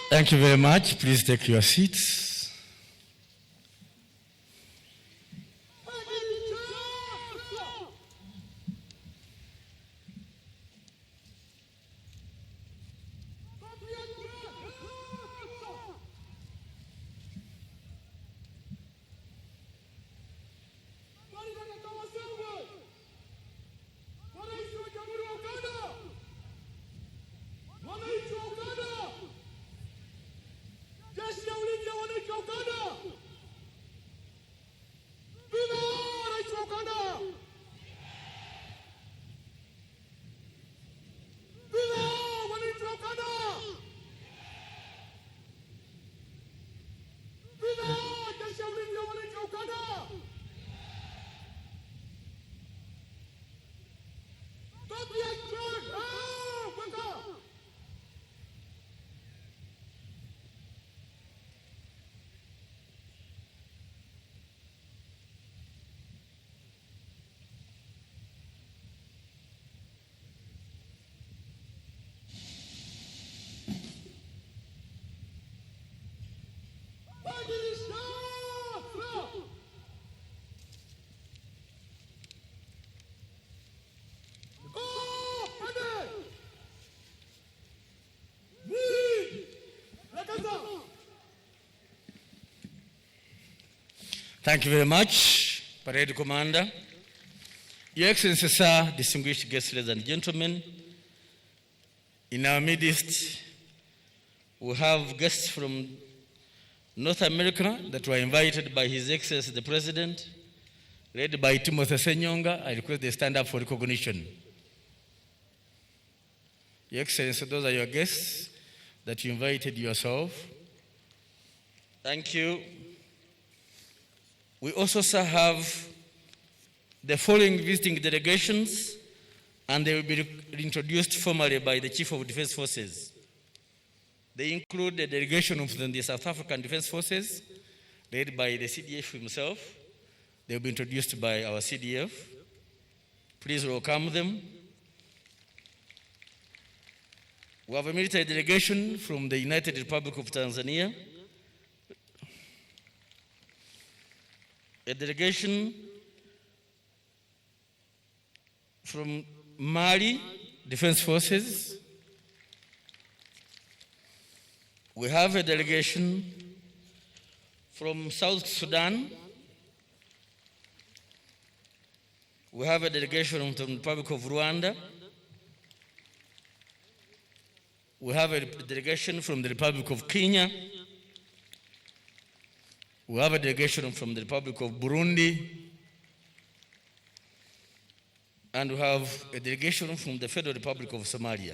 Thank you very much. Please take your seats. Thank you very much, Parade Commander. Your Excellency, sir, distinguished guests, ladies and gentlemen, in our midst, we have guests from North America that were invited by His Excellency the President, led by Timothy Senyonga. I request they stand up for recognition. Your Excellency, those are your guests that you invited yourself. Thank you. We also have the following visiting delegations, and they will be introduced formally by the Chief of Defense Forces. They include the delegation from the South African Defense Forces, led by the CDF himself. They will be introduced by our CDF. Please welcome them. We have a military delegation from the United Republic of Tanzania, a delegation from Mali Defense Forces. We have a delegation from South Sudan. We have a delegation from the Republic of Rwanda. We have a delegation from the Republic of Kenya. We have a delegation from the Republic of Burundi. And we have a delegation from the Federal Republic of Somalia.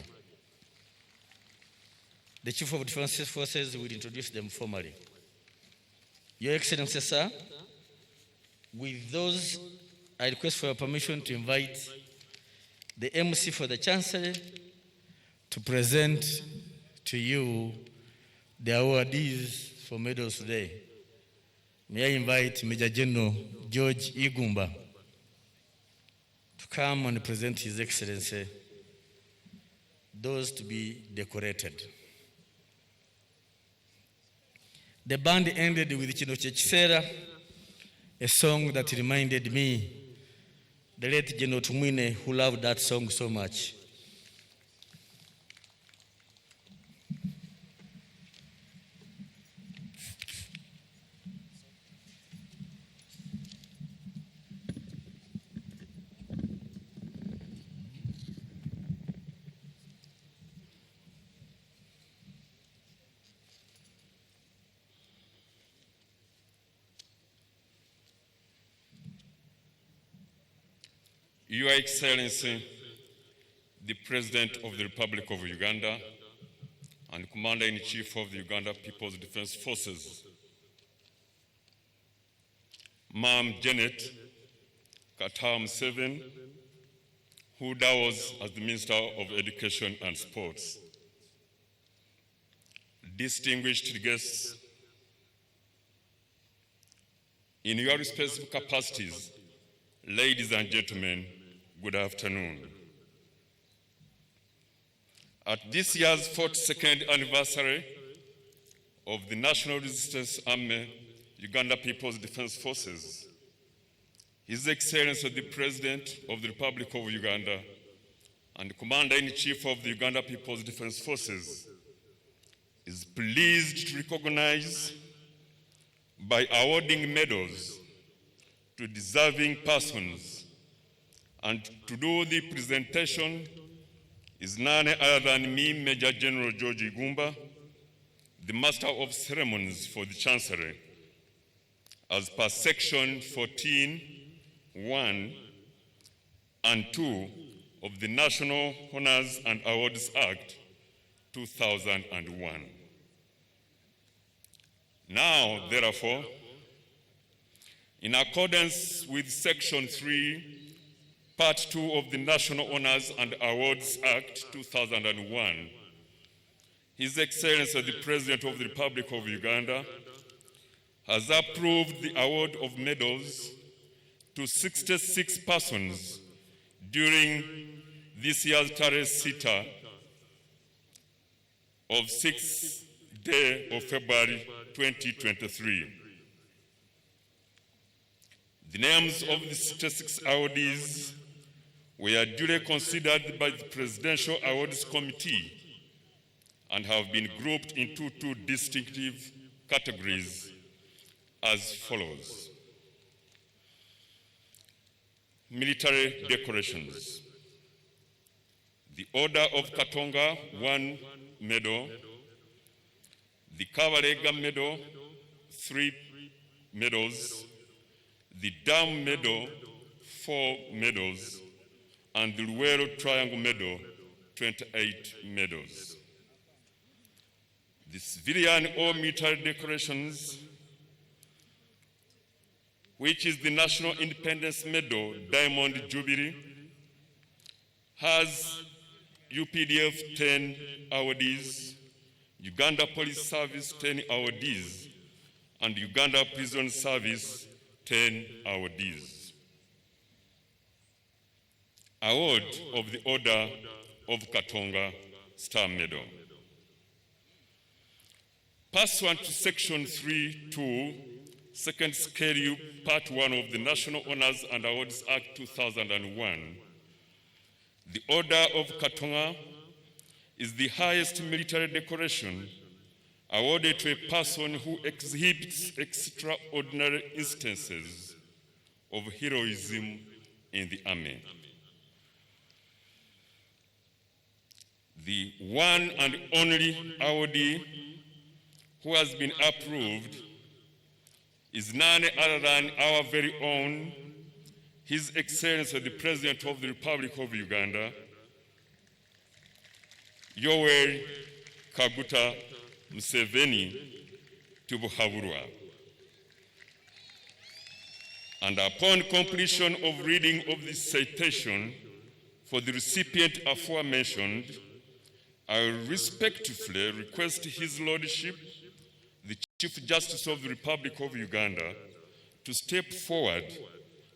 The Chief of Defense Forces will introduce them formally. Your Excellency, sir, with those, I request for your permission to invite the MC for the Chancellor to present to you the awardees for medals today. May I invite Major General George Igumba to come and present His Excellency those to be decorated. The band ended with Kino Kyekisera, a song that reminded me the late General Tumwine, who loved that song so much. Your Excellency, the President of the Republic of Uganda and Commander-in-Chief of the Uganda People's Defense Forces, Ma'am Janet Katam Seven, who was as the Minister of Education and Sports, distinguished guests, in your respective capacities, ladies and gentlemen, good afternoon. At this year's 42nd anniversary of the National Resistance Army, Uganda People's Defense Forces, His Excellency the President of the Republic of Uganda and Commander-in-Chief of the Uganda People's Defense Forces, is pleased to recognize by awarding medals to deserving persons, and to do the presentation is none other than me, Major General George Igumba, the Master of Ceremonies for the Chancery, as per Section 14(1) and 2 of the National Honors and Awards Act 2001. Now, therefore, in accordance with Section 3, Part 2 of the National Honors and Awards Act 2001, His Excellency the President of the Republic of Uganda has approved the award of medals to 66 persons during this year's Tare Sita of 6th day of February 2023. The names of the 66 awardees were duly considered by the Presidential Awards Committee and have been grouped into two distinctive categories as follows. Military decorations. The Order of Katonga, 1 medal. The Kabalega medal, 3 medals. The Dam medal, 4 medals. And the Luwero Triangle medal, 28 medals. The civilian or military decorations, which is the National Independence Medal, Diamond Jubilee, has UPDF 10 awardees, Uganda Police Service 10 awardees, and Uganda Prison Service 10 awardees. Award of the Order of Katonga Star Medal. Pursuant to Section 3(2), Second Schedule, Part 1 of the National Honors and Awards Act 2001, the Order of Katonga is the highest military decoration awarded to a person who exhibits extraordinary instances of heroism in the army. The one and only awardee who has been approved is none other than our very own, His Excellency the President of the Republic of Uganda, Yoweri Kaguta Museveni Tubuhaburwa. And upon completion of reading of this citation for the recipient aforementioned, I will respectfully request His Lordship, the Chief Justice of the Republic of Uganda, to step forward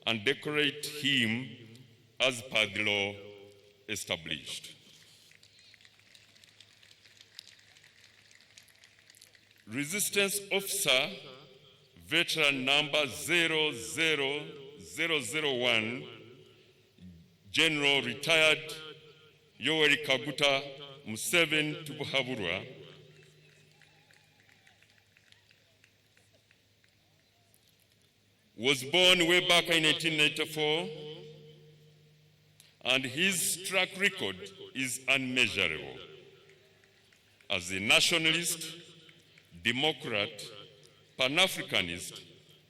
and decorate him as per the law established. Resistance Officer, Veteran number 00001, General Retired Yoweri Kaguta Museveni Tubuhaburwa, was born way back in 1894, and his track record is unmeasurable. As a nationalist, democrat, Pan-Africanist,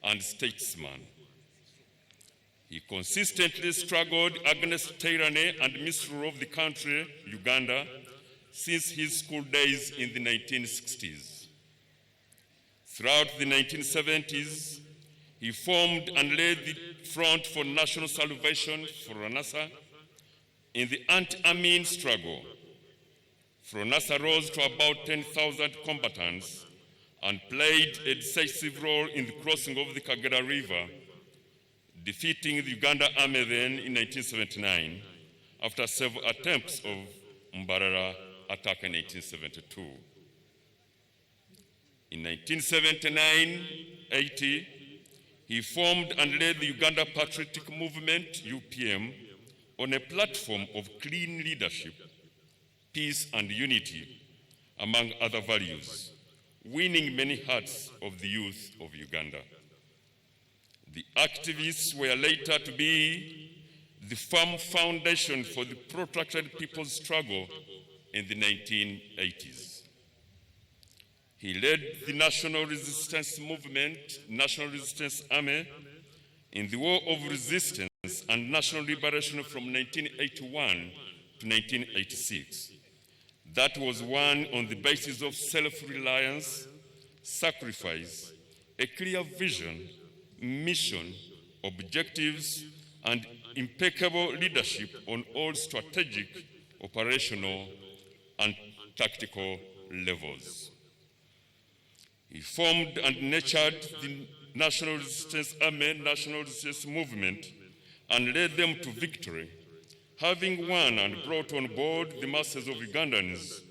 and statesman, he consistently struggled against tyranny and misrule of the country, Uganda, since his school days in the 1960s. Throughout the 1970s, he formed and led the Front for National Salvation, FRONASA, in the anti-Amin struggle. FRONASA rose to about 10,000 combatants and played a decisive role in the crossing of the Kagera River, defeating the Uganda Army then in 1979 after several attempts of Mbarara attack in 1872. In 1979-80, he formed and led the Uganda Patriotic Movement, UPM, on a platform of clean leadership, peace and unity, among other values, winning many hearts of the youth of Uganda. The activists were later to be the firm foundation for the protracted people's struggle in the 1980s. He led the National Resistance Movement, National Resistance Army, in the War of Resistance and National Liberation from 1981 to 1986. That was won on the basis of self-reliance, sacrifice, a clear vision, mission, objectives, and impeccable leadership on all strategic, operational, and tactical levels. He formed and nurtured the National Resistance Army, National Resistance Movement, and led them to victory, having won and brought on board the masses of Ugandans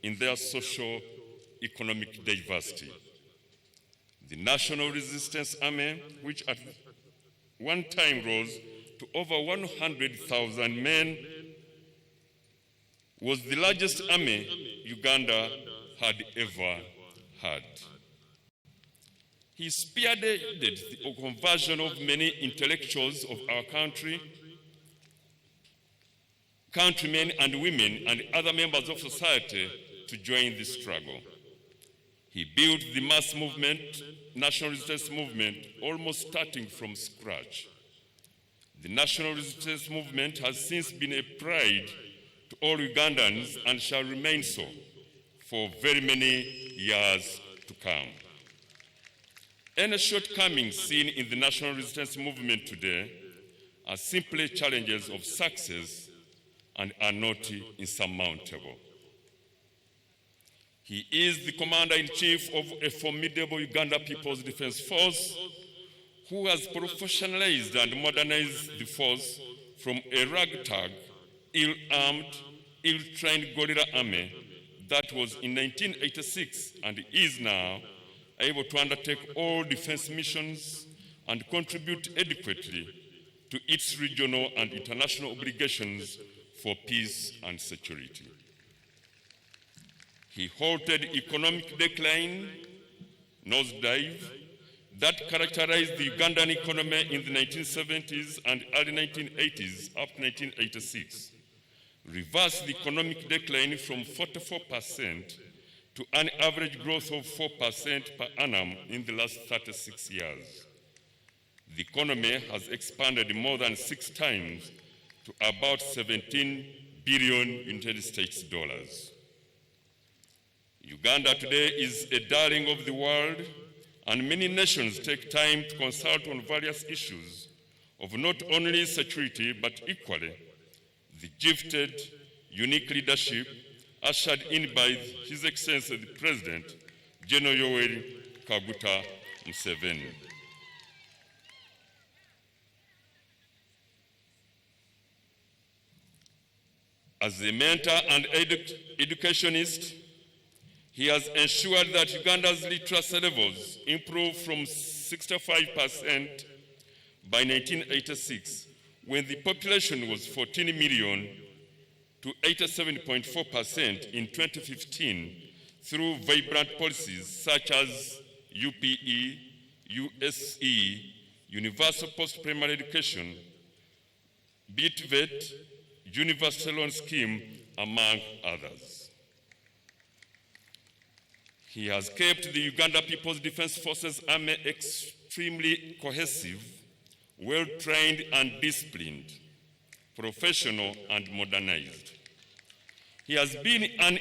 in their socio-economic diversity. The National Resistance Army, which at one time rose to over 100,000 men, was the largest army Uganda had ever had. He spearheaded the conversion of many intellectuals of our country, countrymen and women and other members of society to join the struggle. He built the mass movement, National Resistance Movement, almost starting from scratch. The National Resistance Movement has since been a pride to all Ugandans and shall remain so for very many years to come. Any shortcomings seen in the National Resistance Movement today are simply challenges of success and are not insurmountable. He is the Commander-in-Chief of a formidable Uganda People's Defense Force who has professionalized and modernized the force from a ragtag, ill-armed, ill-trained guerrilla army that was in 1986 and is now able to undertake all defense missions and contribute adequately to its regional and international obligations for peace and security. He halted economic decline, nosedive, that characterized the Ugandan economy in the 1970s and early 1980s up to 1986, reversed the economic decline from 44% to an average growth of 4% per annum in the last 36 years. The economy has expanded more than 6 times to about 17 billion United States dollars. Uganda today is a darling of the world, and many nations take time to consult on various issues of not only security, but equally the gifted, unique leadership ushered in by His Excellency the President, General Yoweri Kaguta Museveni. As a mentor and educationist, he has ensured that Uganda's literacy levels improved from 65% by 1986, when the population was 14 million, to 87.4% in 2015 through vibrant policies such as UPE, USE, Universal Post-Primary Education, BTVET, Universal Loan Scheme, among others. He has kept the Uganda People's Defense Forces Army extremely cohesive, well-trained and disciplined, professional and modernized. He has been an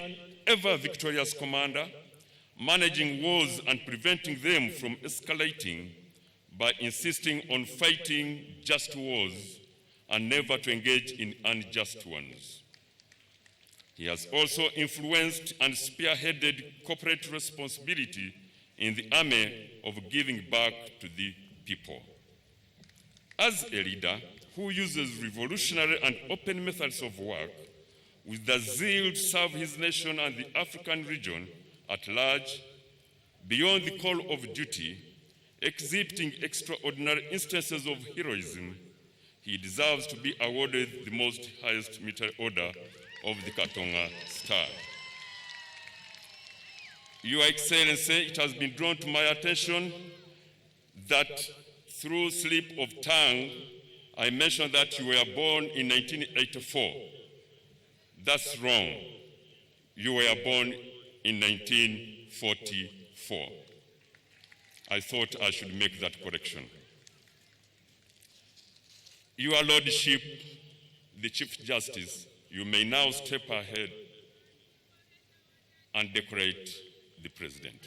ever-victorious commander, managing wars and preventing them from escalating by insisting on fighting just wars and never to engage in unjust ones. He has also influenced and spearheaded corporate responsibility in the army of giving back to the people. As a leader who uses revolutionary and open methods of work with the zeal to serve his nation and the African region at large, beyond the call of duty, exhibiting extraordinary instances of heroism, he deserves to be awarded the most highest military order of the Katonga Star. Your Excellency, it has been drawn to my attention that through slip of tongue, I mentioned that you were born in 1984. That's wrong. You were born in 1944. I thought I should make that correction. Your Lordship, the Chief Justice, you may now step ahead and decorate the President.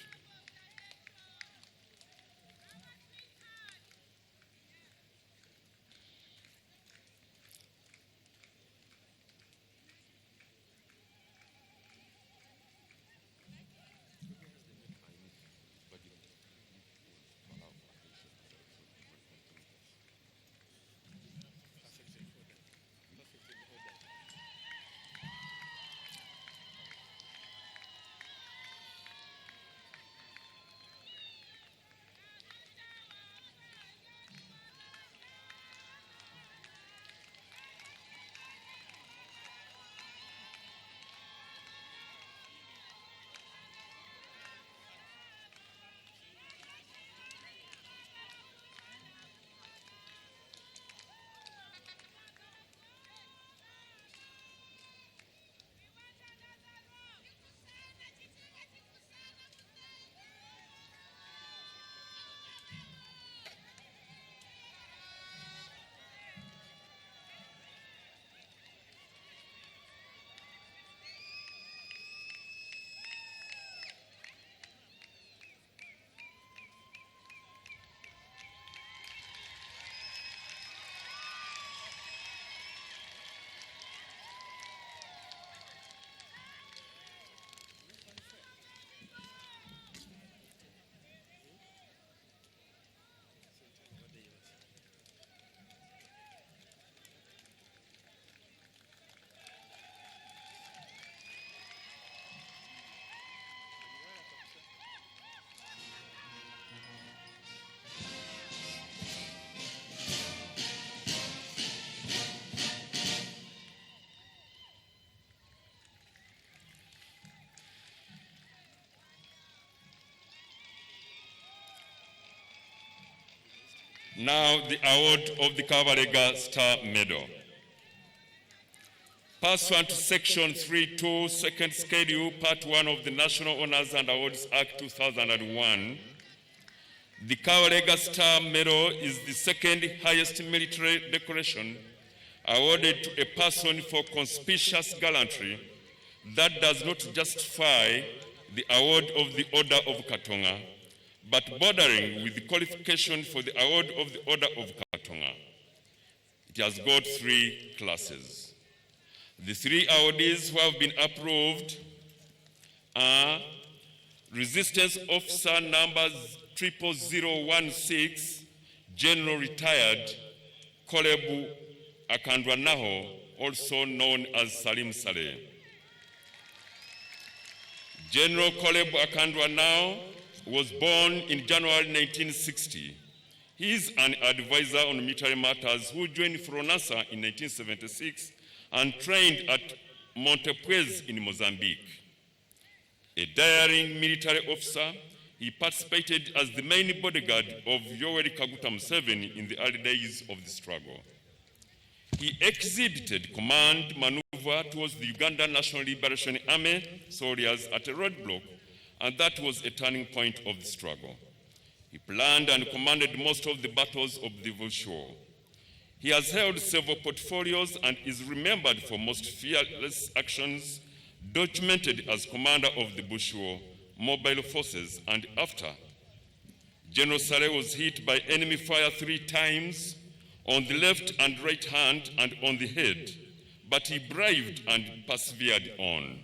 Now the award of the Kabalega Star Medal. Pursuant to Section 3.2, Second Schedule, Part 1 of the National Honors and Awards Act 2001, the Kabalega Star Medal is the second highest military decoration awarded to a person for conspicuous gallantry that does not justify the award of the Order of Katonga, but bordering with the qualification for the award of the Order of Katonga. It has got 3 classes. The 3 awardees who have been approved are Resistance Officer number 00016, General Retired Kolebu Akandwanaho, also known as Salim Saleh. General Kolebu Akandwanaho was born in January 1960. He is an advisor on military matters who joined Fronasa in 1976 and trained at Montepuez in Mozambique. A daring military officer, he participated as the main bodyguard of Yoweri Kaguta Museveni in the early days of the struggle. He exhibited command maneuver towards the Uganda National Liberation Army soldiers at a roadblock, and that was a turning point of the struggle. He planned and commanded most of the battles of the Bush War. He has held several portfolios and is remembered for most fearless actions documented as commander of the Bush War mobile forces, and after. General Saleh was hit by enemy fire 3 times on the left and right hand and on the head, but he braved and persevered on.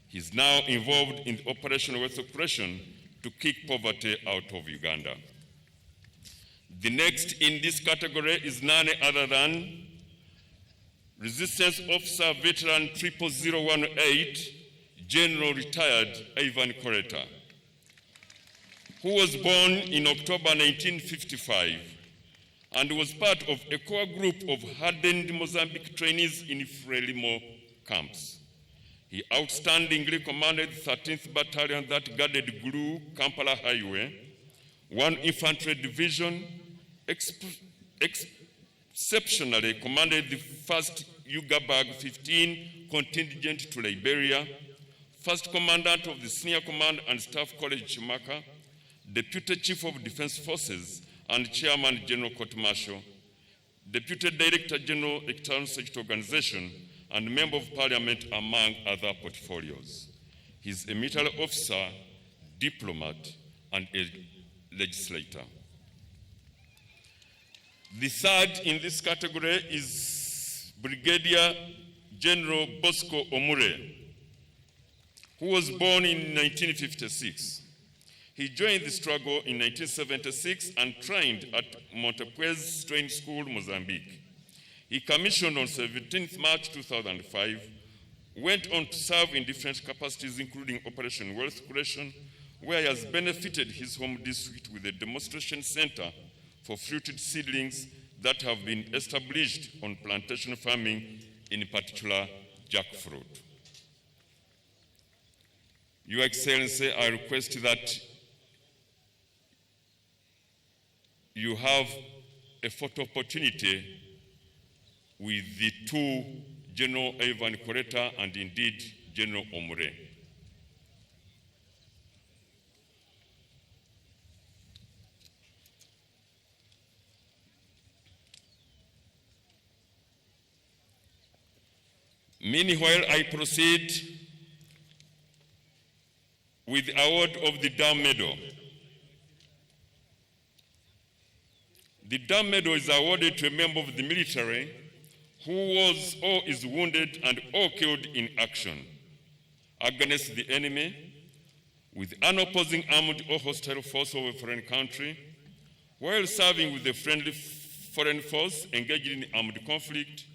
He is now involved in the Operation Wealth Operation to kick poverty out of Uganda. The next in this category is none other than Resistance Officer Veteran 00018, General Retired Ivan Koreta. who was born in October 1955 and was part of a core group of hardened Mozambique trainees in Frelimo camps. He outstandingly commanded the 13th Battalion that guarded Gulu-Kampala Highway, 1 Infantry Division, exceptionally commanded the 1st Ugabag 15 contingent to Liberia, 1st Commandant of the Senior Command and Staff College Chimaka, Deputy Chief of Defense Forces and Chairman General Court Martial, Deputy Director General External Security Organization, and Member of Parliament, among other portfolios. He is a military officer, diplomat, and a legislator. The third in this category is Brigadier General Bosco Omure, who was born in 1956. He joined the struggle in 1976 and trained at Montepuez Training School, Mozambique. He commissioned on 17th March 2005, went on to serve in different capacities, including Operation Wealth Creation, where he has benefited his home district with a demonstration center for fruited seedlings that have been established on plantation farming, in particular jackfruit. Your Excellency, I request that you have a photo opportunity with the two, General Ivan Koreta and indeed General Omure. Meanwhile, I proceed with the award of the Dam Medal. The Dam Medal is awarded to a member of the military who was or is wounded and or killed in action against the enemy with an opposing armed or hostile force of a foreign country while serving with a friendly foreign force engaged in armed conflict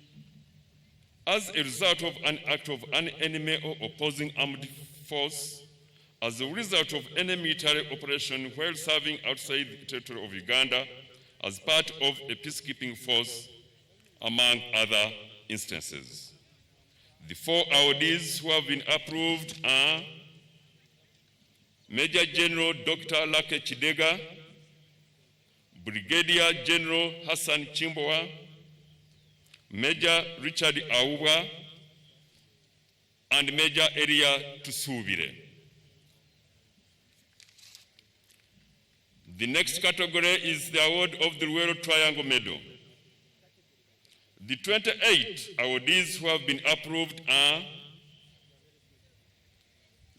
as a result of an act of an enemy or opposing armed force, as a result of any military operation while serving outside the territory of Uganda as part of a peacekeeping force, among other instances. The four awardees who have been approved are Major General Dr. Lake Chidega, Brigadier General Hassan Chimboa, Major Richard Auba, and Major Elia Tusubire. The next category is the award of the Royal Triangle Medal. The 28 awardees who have been approved are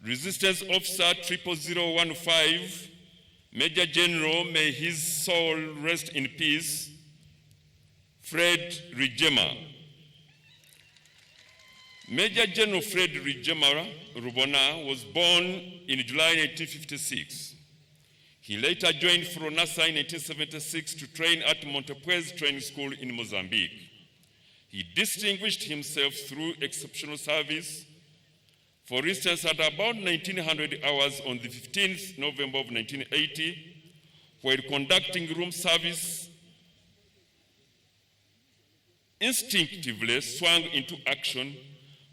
Resistance Officer 00015, Major General, may his soul rest in peace, Fred Rijema. Major General Fred Rijema Rubona was born in July 1956. He later joined Fronasa in 1976 to train at Montepuez Training School in Mozambique. He distinguished himself through exceptional service. For instance, at about 1900 hours on the 15th November of 1980, while conducting room service, instinctively swung into action,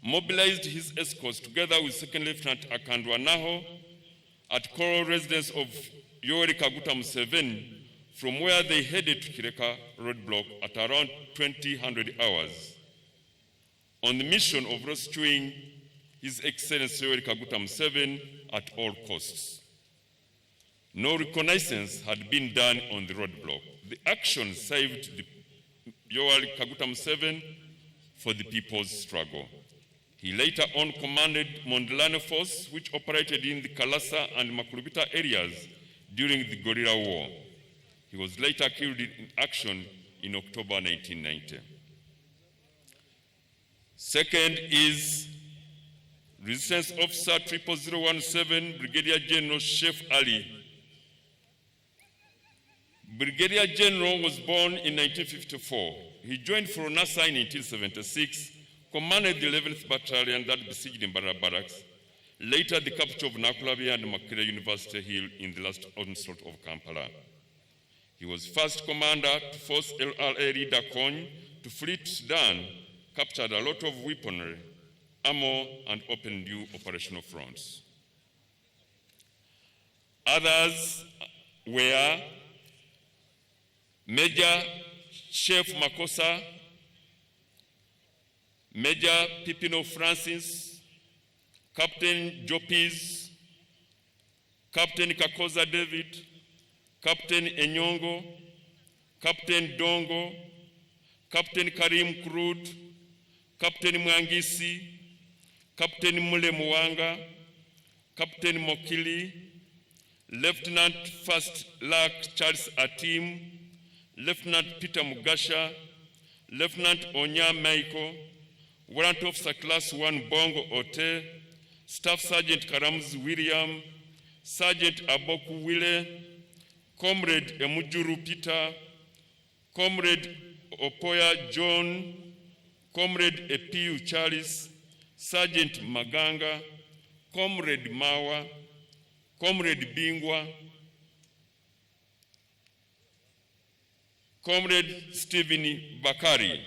mobilized his escorts together with Second Lieutenant Akandwa Naho at Coral residence of Yoweri Kaguta Museveni, from where they headed to Kireka roadblock at around 2000 hours on the mission of rescuing His Excellency Yoweri Kaguta Museveni at all costs. No reconnaissance had been done on the roadblock. The action saved Yoweri Kaguta Museveni for the people's struggle. He later on commanded Mondlane Force, which operated in the Kalasa and Makulubita areas during the guerrilla war. He was later killed in action in October 1990. Second is Resistance Officer 00017, Brigadier General Chef Ali. Brigadier General was born in 1954. He joined Fronasa in 1976, commanded the 11th Battalion that besieged Mbara Barracks, later the capital of Nakulabye and Makerere University Hill in the last onslaught of Kampala. He was first commander to force LRA leader Kony to flee to Sudan, captured a lot of weaponry, ammo, and opened new operational fronts. Others were Major Chef Makosa, Major Pipino Francis, Captain Jopis, Captain Kakoza David, Captain Enyongo, Captain Dongo, Captain Karim Krud, Captain Mwangisi, Captain Mule Mwanga, Captain Mokili, Lieutenant First Luck Charles Atim, Lieutenant Peter Mugasha, Lieutenant Onya Michael, Warrant Officer Class 1 Bongo Ote, Staff Sergeant Karamz William, Sergeant Aboku Wile, Comrade Emujuru Peter, Comrade Opoya John, Comrade Epiu Charles, Sergeant Maganga, Comrade Mawa, Comrade Bingwa, Comrade Stephen Bakari.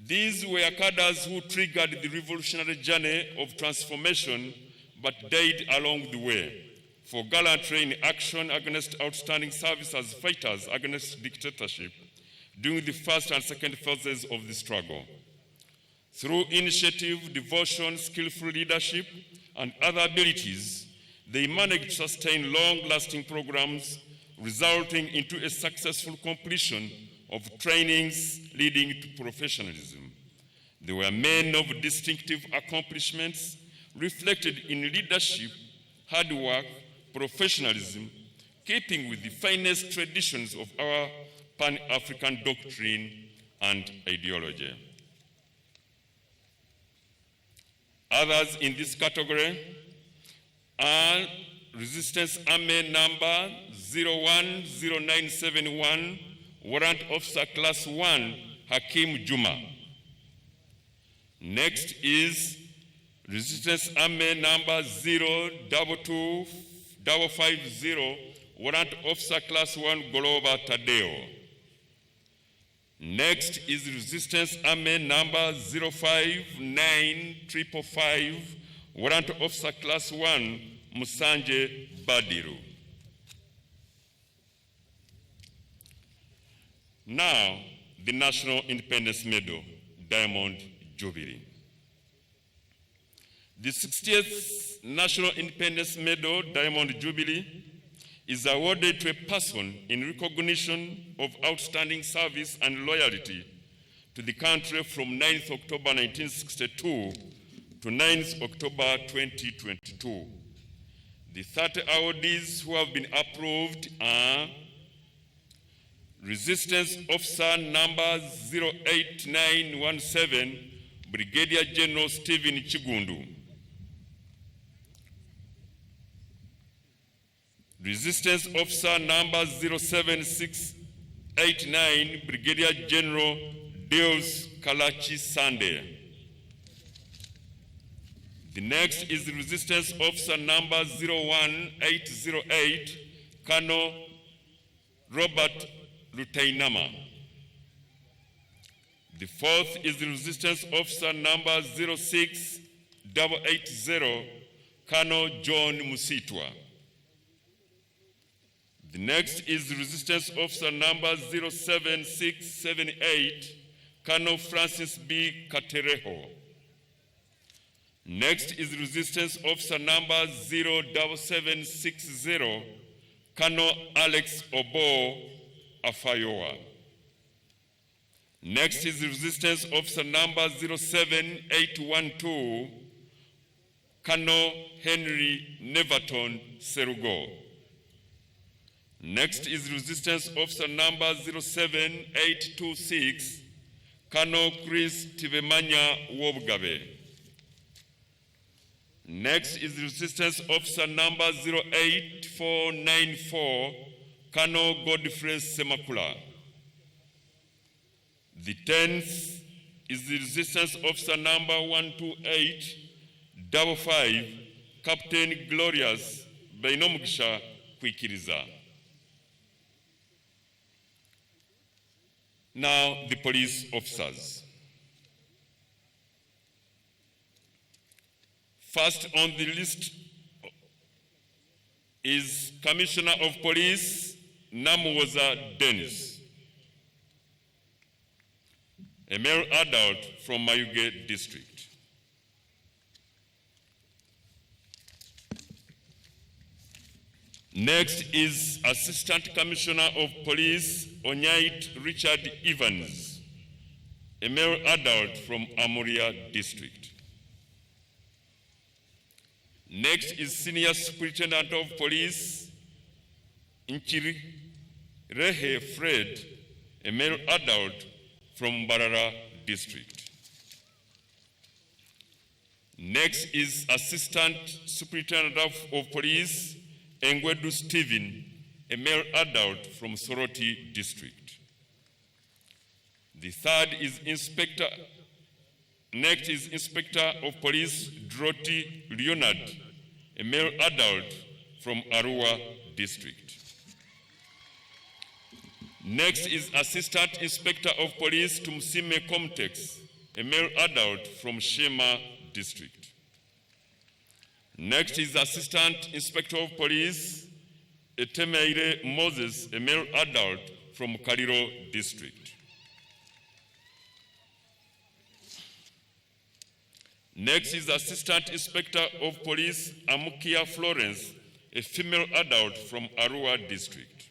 These were cadres who triggered the revolutionary journey of transformation but died along the way for gallantry in action against outstanding service as fighters against dictatorship during the first and second phases of the struggle. Through initiative, devotion, skillful leadership, and other abilities, they managed to sustain long-lasting programs, resulting into a successful completion of trainings leading to professionalism. They were men of distinctive accomplishments, reflected in leadership, hard work, professionalism, keeping with the finest traditions of our Pan-African doctrine and ideology. Others in this category are Resistance Army number 010971, Warrant Officer Class 1, Hakim Juma. Next is Resistance Army number 022550, Warrant Officer Class 1, Goloba Tadeo. Next is Resistance Army number 059555, Warrant Officer Class 1, Musanje Badiru. Now, the National Independence Medal, Diamond Jubilee. The 60th National Independence Medal, Diamond Jubilee, is awarded to a person in recognition of outstanding service and loyalty to the country from 9th October 1962 to 9th October 2022. The 30 awardees who have been approved are Resistance Officer number 08917, Brigadier General Stephen Chigundu. Resistance Officer number 07689, Brigadier General Deus Kalachi Sande. The next is Resistance Officer number 01808, Colonel Robert Lutainama. The fourth is the Resistance Officer number 06880, Colonel John Musitwa. The next is the Resistance Officer number 07678, Colonel Francis B. Katereho. Next is Resistance Officer number 07760, Colonel Alex Obo Afayoa. Next is Resistance Officer number 07812, Colonel Henry Neverton Serugo. Next is Resistance Officer number 07826, Colonel Chris Tivemanya Wobgabe. Next is Resistance Officer number 08494, Colonel Godfrey Semakula. The 10th is the Resistance Officer number 12855, Captain Glorious Beinomugisha Kwikiriza. Now, the police officers. First on the list is Commissioner of Police Namuwoza Dennis, a male adult from Mayuge district. Next is Assistant Commissioner of Police Onyait Richard Evans, a male adult from Amuria district. Next is Senior Superintendent of Police Nchiri Rehe Fred, a male adult from Barara district. Next is Assistant Superintendent of Police Engwedu Stephen, a male adult from Soroti district. The third is Next is Inspector of Police Droti Leonard, a male adult from Arua district. Next is Assistant Inspector of Police Tumsime Comtex, a male adult from Shema district. Next is Assistant Inspector of Police Etemeire Moses, a male adult from Kariro district. Next is Assistant Inspector of Police Amukia Florence, a female adult from Arua district.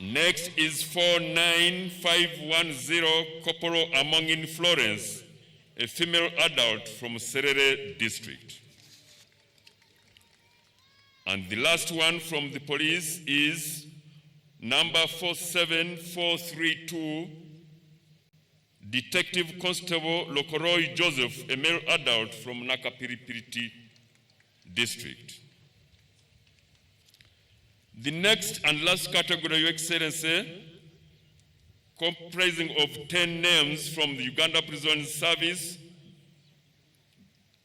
Next is 49510 Corporal Amongin Florence, a female adult from Serere district. And the last one from the police is number 47432, Detective Constable Lokoroi Joseph, a male adult from Nakapiripiriti district. The next and last category, Your Excellency, comprising of 10 names from the Uganda Prison Service.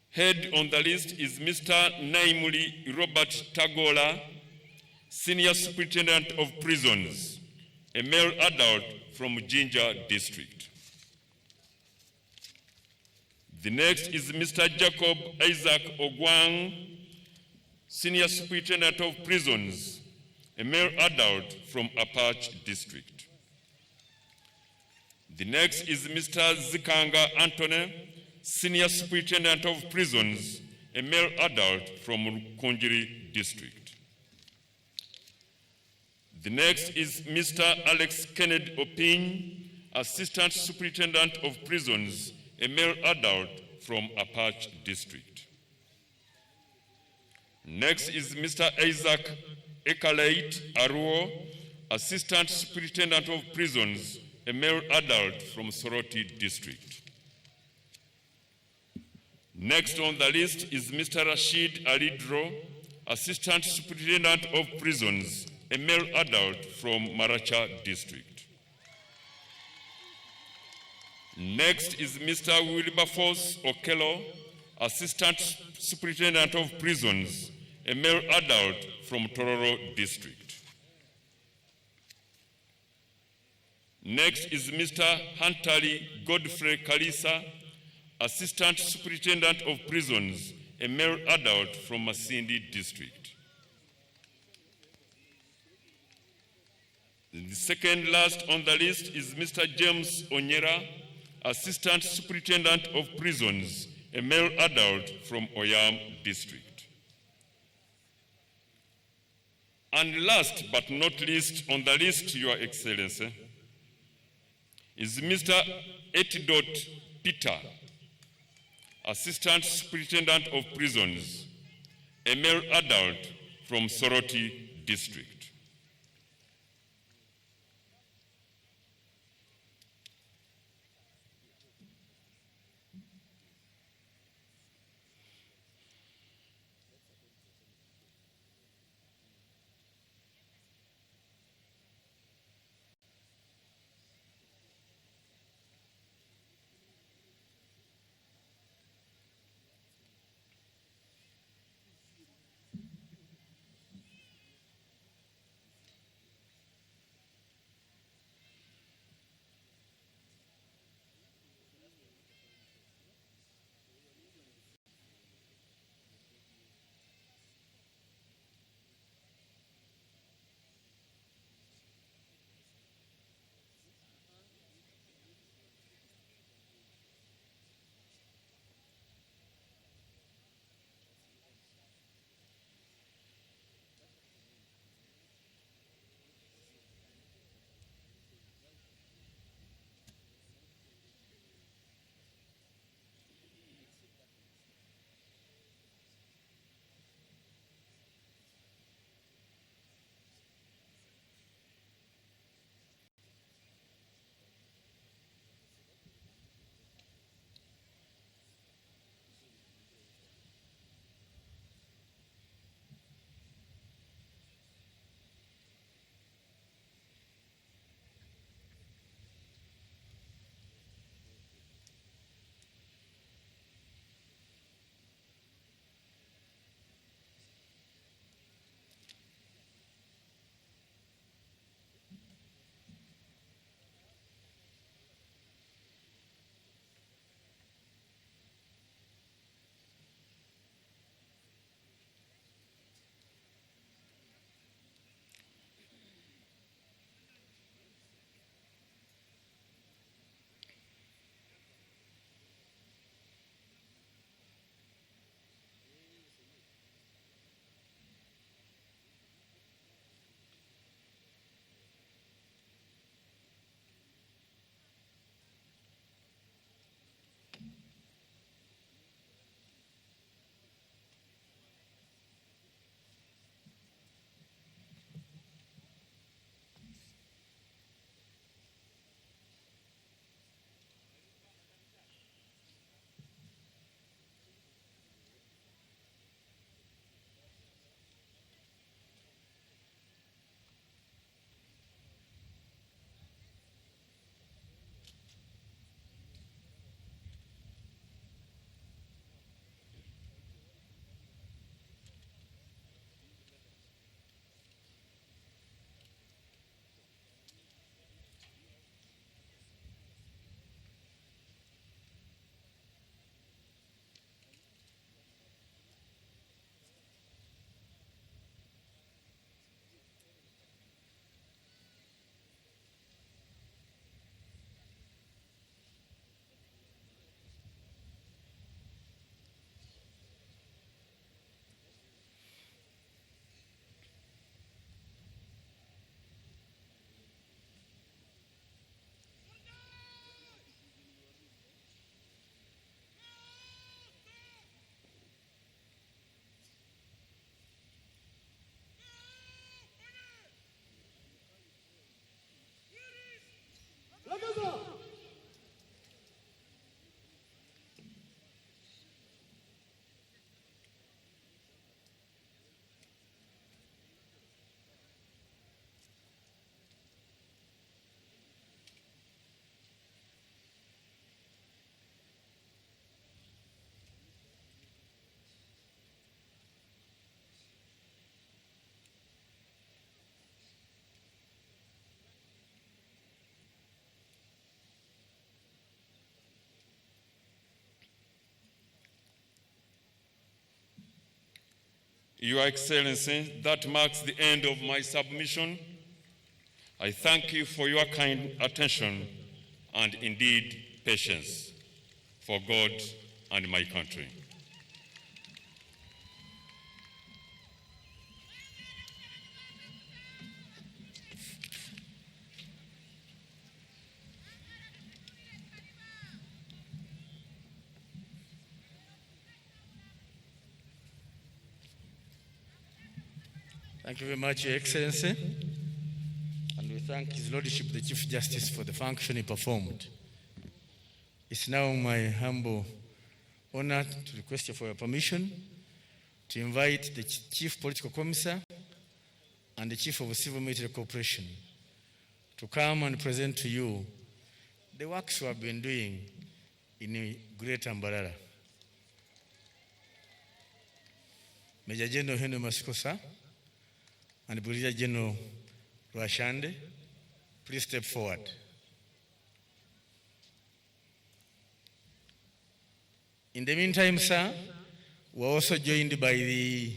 Head on the list is Mr. Naimuli Robert Tagola, Senior Superintendent of Prisons, a male adult from Jinja district. The next is Mr. Jacob Isaac Ogwang, Senior Superintendent of Prisons, a male adult from Apache district. The next is Mr. Zikanga Anthony, Senior Superintendent of Prisons, a male adult from Rukunjiri district. The next is Mr. Alex Kennedy Opin, Assistant Superintendent of Prisons, a male adult from Apache district. Next is Mr. Isaac Ekaleit Aruo, Assistant Superintendent of Prisons, a male adult from Soroti district. Next on the list is Mr. Rashid Alidro, Assistant Superintendent of Prisons, a male adult from Maracha district. Next is Mr. Wilberforce Okello, Assistant Superintendent of Prisons, a male adult from Tororo district. Next is Mr. Huntary Godfrey Kalisa, Assistant Superintendent of Prisons, a male adult from Masindi district. The second last on the list is Mr. James Onyera, Assistant Superintendent of Prisons, a male adult from Oyam district. And last but not least on the list, Your Excellency, is Mr. Etidot Peter, Assistant Superintendent of Prisons, a male adult from Soroti district. Your Excellency, that marks the end of my submission. I thank you for your kind attention and indeed patience for God and my country. Thank you very much, Your Excellency. And we thank His Lordship, the Chief Justice, for the function he performed. It's now my humble honor to request you for your permission to invite the Chief Political Commissar and the Chief of Civil Military Corporation to come and present to you the works we have been doing in Great Mbarara. Major General Henry Masikosa and Brigadier General Rwashande, please step forward. In the meantime, sir, we're also joined by the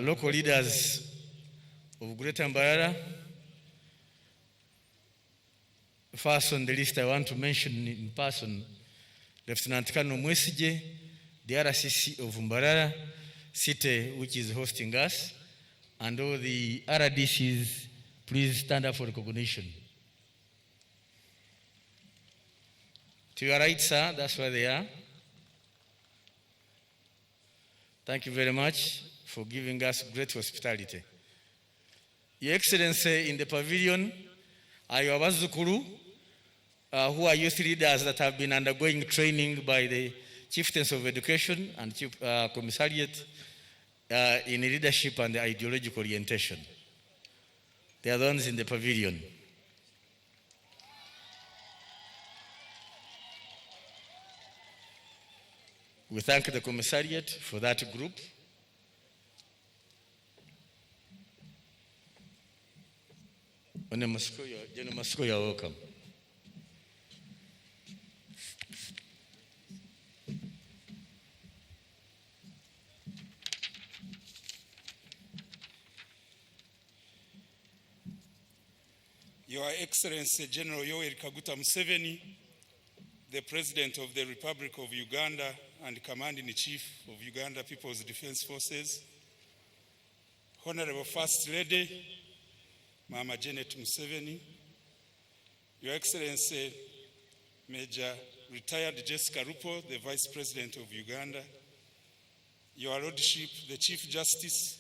local leaders of Greater Mbarara. First on the list I want to mention in person, Lieutenant Colonel Mwesige, the RCC of Mbarara City, which is hosting us, and all the RDCs, please stand up for recognition. To your right, sir, that's where they are. Thank you very much for giving us great hospitality. Your Excellency, in the pavilion are your Bazukuru, who are youth leaders that have been undergoing training by the Chieftains of Education and Commissariat in leadership and ideological orientation. They are the ones in the pavilion. We thank the Commissariat for that group. General Masiko, you are welcome. Your Excellency General Yoweri Kaguta Museveni, the President of the Republic of Uganda and Commander-in-Chief of Uganda People's Defense Forces, Honorable First Lady, Mama Janet Museveni, Your Excellency Major Retired Jessica Rupo, the Vice President of Uganda, Your Lordship, the Chief Justice,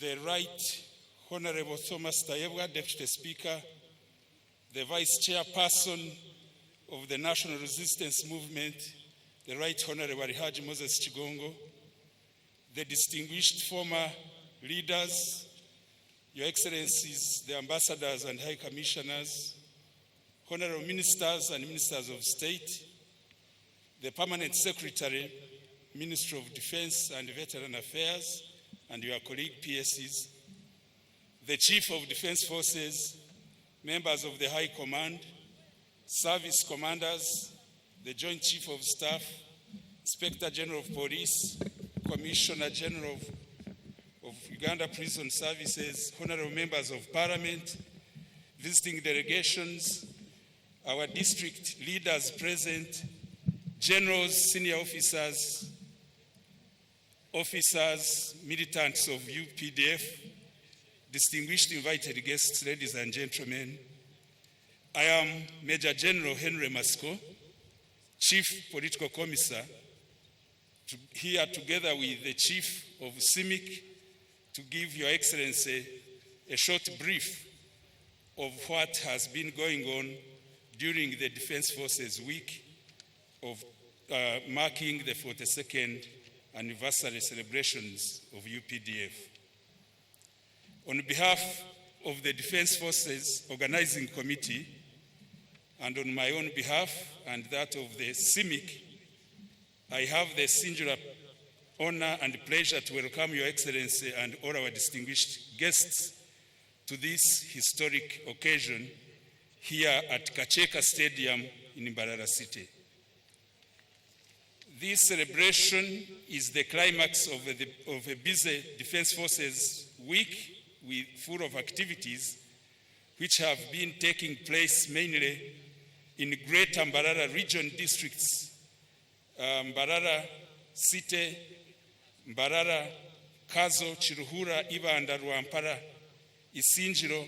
the Right Honorable Thomas Tayebwa, Deputy Speaker, the Vice Chairperson of the National Resistance Movement, the Right Honorable Haji Moses Chigongo, the distinguished former leaders, Your Excellencies, the Ambassadors and High Commissioners, Honorable Ministers and Ministers of State, the Permanent Secretary, Ministry of Defense and Veteran Affairs, and your colleague PSCs, the Chief of Defense Forces, members of the High Command, service commanders, the Joint Chief of Staff, Inspector General of Police, Commissioner General of Uganda Prison Services, honorable members of Parliament, visiting delegations, our district leaders present, generals, senior officers, militants of UPDF, distinguished invited guests, ladies and gentlemen. I am Major General Henry Masiko, Chief Political Commissar, here together with the Chief of CIMIC to give Your Excellency a short brief of what has been going on during the Defense Forces Week of marking the 42nd anniversary celebrations of UPDF. On behalf of the Defense Forces Organizing Committee, and on my own behalf and that of the CIMIC, I have the singular honor and pleasure to welcome Your Excellency and all our distinguished guests to this historic occasion here at Kacheka Stadium in Mbarara City. This celebration is the climax of a busy Defense Forces week full of activities which have been taking place mainly in Greater Mbarara region districts, Mbarara, Site, Mbarara, Kazo, Chiruhura, Ibanda, Rwampara, Isinjiro,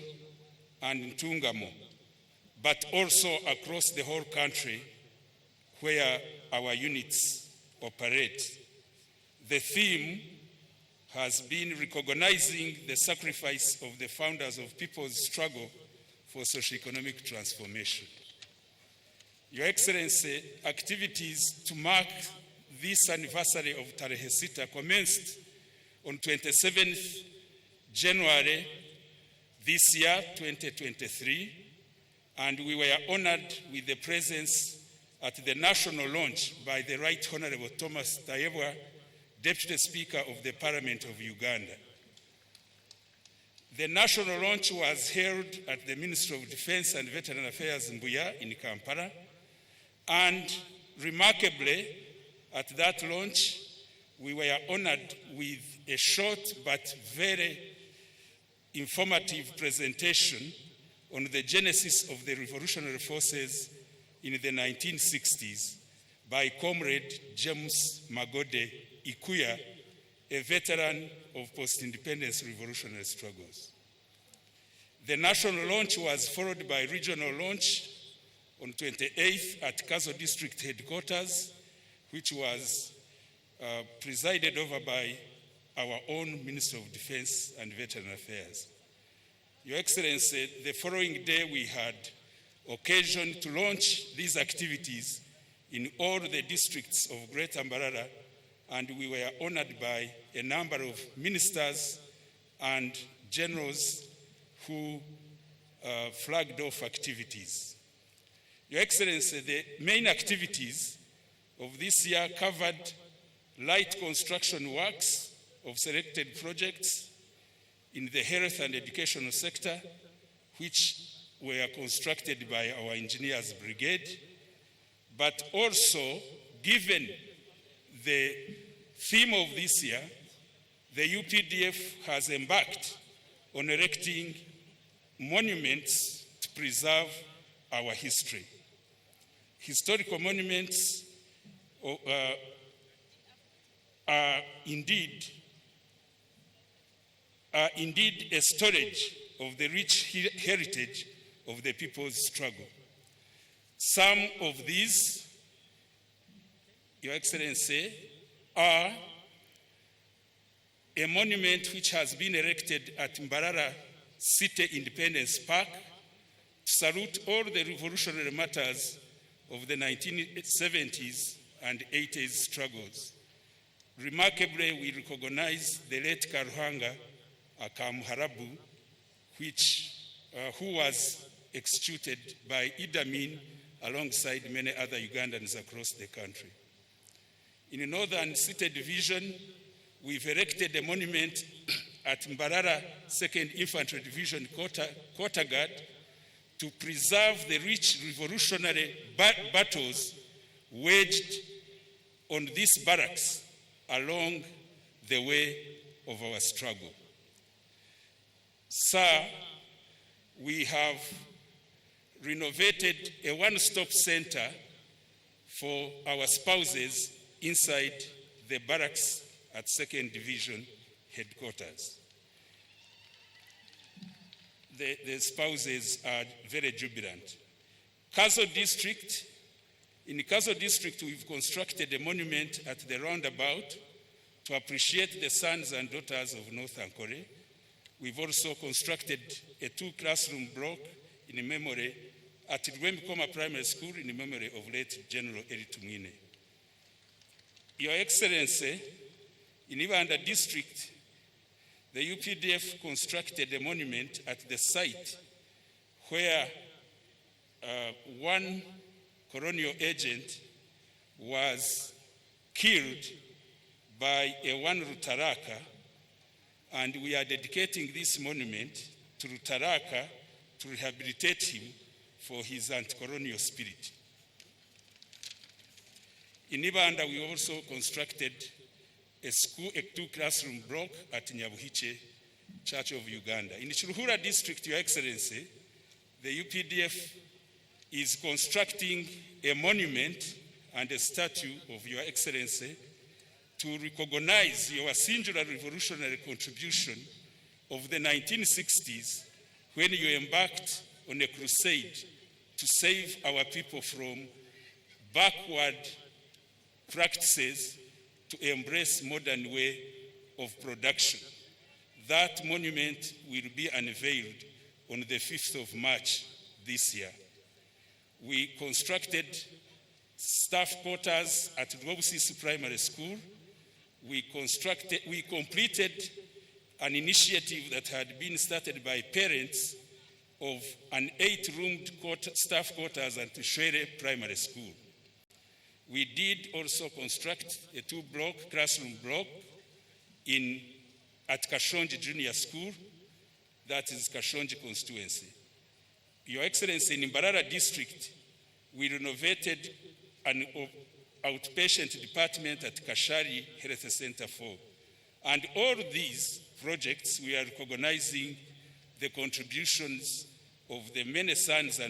and Ntungamo, but also across the whole country where our units operate. The theme has been recognizing the sacrifice of the founders of people's struggle for socio-economic transformation. Your Excellency, activities to mark this anniversary of Tarehe Sita commenced on 27th January this year, 2023, and we were honored with the presence at the national launch by the Right Honorable Thomas Tayebwa, Deputy Speaker of the Parliament of Uganda. The national launch was held at the Ministry of Defense and Veteran Affairs in Mbuya in Kampala, and remarkably, at that launch, we were honored with a short but very informative presentation on the genesis of the revolutionary forces in the 1960s by Comrade James Magode Ikuya, a veteran of post-independence revolutionary struggles. The national launch was followed by regional launch on 28th at Kazo District Headquarters, which was presided over by our own Minister of Defense and Veteran Affairs. Your Excellency, the following day we had occasion to launch these activities in all the districts of Greater Mbarara, and we were honored by a number of ministers and generals who flagged off activities. Your Excellency, the main activities of this year covered light construction works of selected projects in the health and educational sector, which were constructed by our engineers brigade, but also, given the theme of this year, the UPDF has embarked on erecting monuments to preserve our history. Historical monuments are indeed a storage of the rich heritage of the people's struggle. Some of these, Your Excellency, are a monument which has been erected at Mbarara City Independence Park to salute all the revolutionary martyrs of the 1970s and 80s struggles. Remarkably, we recognize the late Karuhanga Akamuharabu, who was executed by Idi Amin alongside many other Ugandans across the country. In the Northern City Division, we've erected a monument at Mbarara 2nd Infantry Division Quarter Guard to preserve the rich revolutionary battles waged on these barracks along the way of our struggle. Sir, we have renovated a one-stop center for our spouses inside the barracks at 2nd Division headquarters. The spouses are very jubilant. Kazo District, in Kazo District, we've constructed a monument at the roundabout to appreciate the sons and daughters of North Ankole. We've also constructed a 2-classroom block in memory at Rwembikoma Primary School in memory of late General Eritumwine. Your Excellency, in Ibanda District, the UPDF constructed a monument at the site where one colonial agent was killed by a one Rutaraka, and we are dedicating this monument to Rutaraka to rehabilitate him for his anti-colonial spirit. In Ibanda, we also constructed a school, a 2-classroom block at Nyabuhiche Church of Uganda. In Chiruhura district, Your Excellency, the UPDF is constructing a monument and a statue of Your Excellency to recognize your singular revolutionary contribution of the 1960s when you embarked on a crusade to save our people from backward practices to embrace modern way of production. That monument will be unveiled on the 5th of March this year. We constructed staff quarters at Rwobusisi Primary School. We completed an initiative that had been started by parents of an 8-roomed staff quarters at Shere Primary School. We did also construct a 2-block classroom block at Kashonji Junior School, that is Kashonji constituency. Your Excellency, in Mbarara district, we renovated an outpatient department at Kashari Health Center 4. And all these projects, we are recognizing the contributions of the many sons and